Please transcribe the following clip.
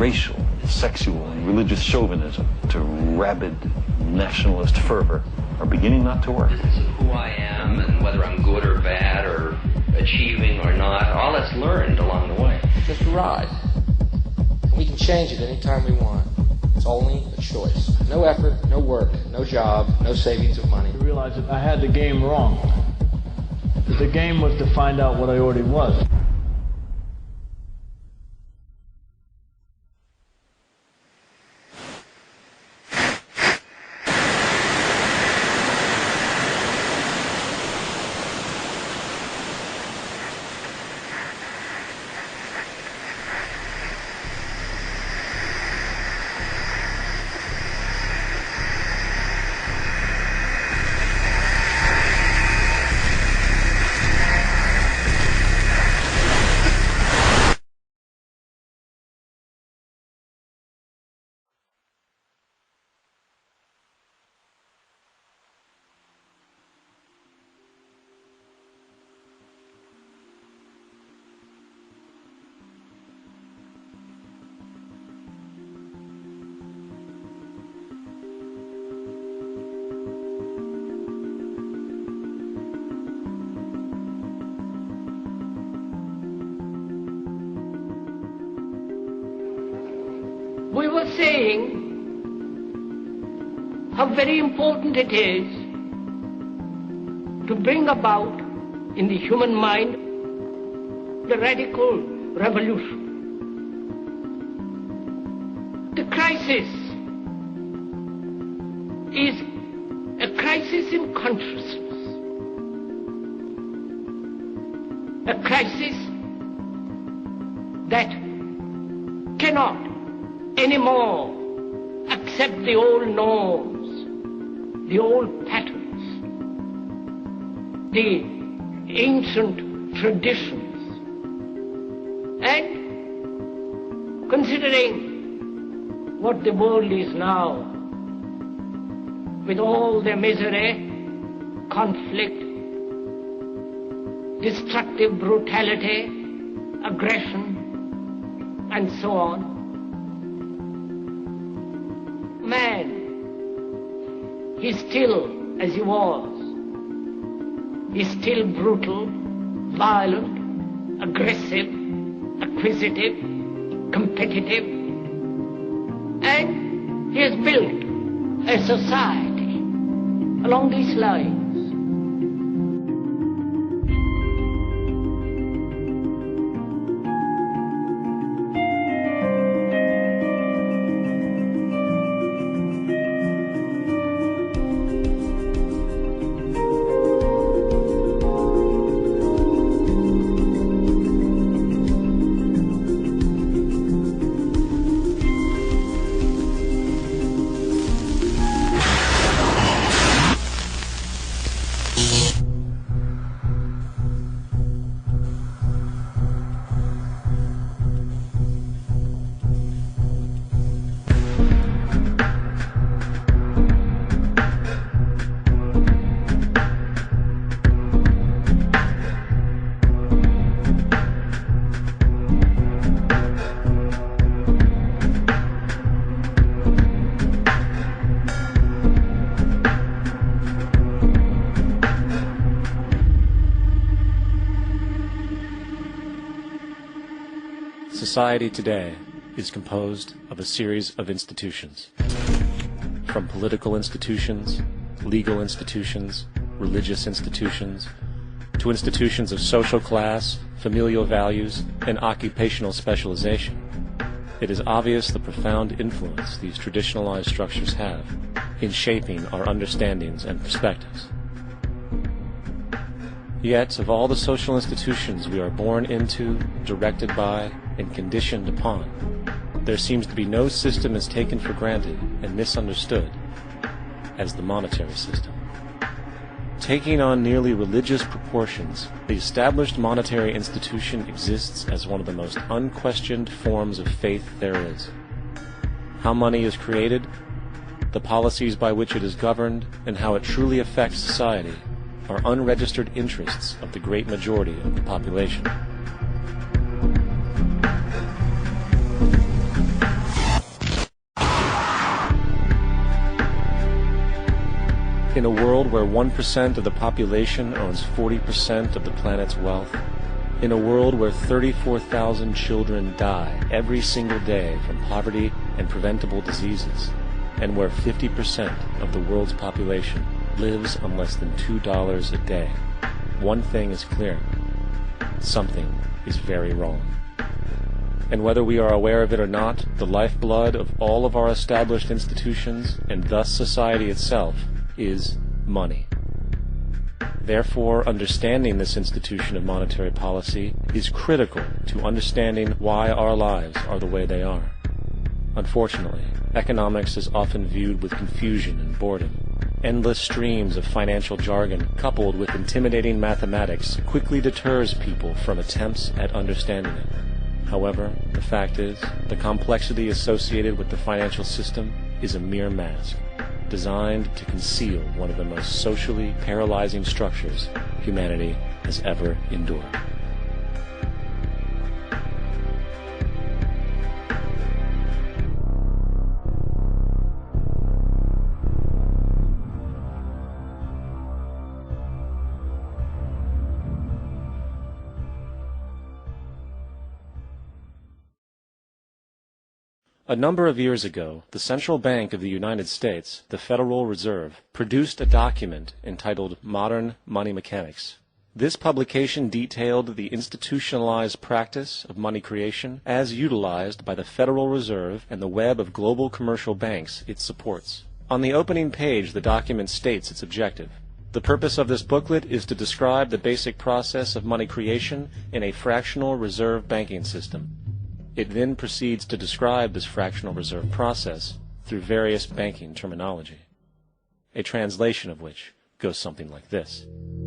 racial, sexual, and religious chauvinism to rabid nationalist fervor are beginning not to work. Business of who I am and whether I'm good or bad or achieving or not, all that's learned along the way. Just a ride. And we can change it anytime we want. It's only a choice. No effort, no work, no job, no savings of money. I realized that I had the game wrong. That the game was to find out what I already was. We were saying how very important it is to bring about in the human mind the radical revolution. The crisis is a crisis in consciousness, a crisis that cannot anymore accept the old norms, the old patterns, the ancient traditions. And considering what the world is now, with all the misery, conflict, destructive brutality, aggression, and so on, man is still as he was. He's still brutal, violent, aggressive, acquisitive, competitive, and he has built a society along these lines. Society today is composed of a series of institutions. From political institutions, legal institutions, religious institutions, to institutions of social class, familial values, and occupational specialization. It is obvious the profound influence these traditionalized structures have in shaping our understandings and perspectives. Yet, of all the social institutions we are born into, directed by, and conditioned upon, there seems to be no system as taken for granted and misunderstood as the monetary system. Taking on nearly religious proportions, the established monetary institution exists as one of the most unquestioned forms of faith there is. How money is created, the policies by which it is governed, and how it truly affects society are unregistered interests of the great majority of the population. In a world where 1% of the population owns 40% of the planet's wealth, in a world where 34,000 children die every single day from poverty and preventable diseases, and where 50% of the world's population lives on less than $2 a day, one thing is clear: something is very wrong. And whether we are aware of it or not, the lifeblood of all of our established institutions, and thus society itself, is money. Therefore, understanding this institution of monetary policy is critical to understanding why our lives are the way they are. Unfortunately, economics is often viewed with confusion and boredom. Endless streams of financial jargon, coupled with intimidating mathematics, quickly deters people from attempts at understanding it. However, the fact is, the complexity associated with the financial system is a mere mask, designed to conceal one of the most socially paralyzing structures humanity has ever endured. A number of years ago, the Central Bank of the United States, the Federal Reserve, produced a document entitled Modern Money Mechanics. This publication detailed the institutionalized practice of money creation as utilized by the Federal Reserve and the web of global commercial banks it supports. On the opening page, the document states its objective. The purpose of this booklet is to describe the basic process of money creation in a fractional reserve banking system. It then proceeds to describe this fractional reserve process through various banking terminology, a translation of which goes something like this.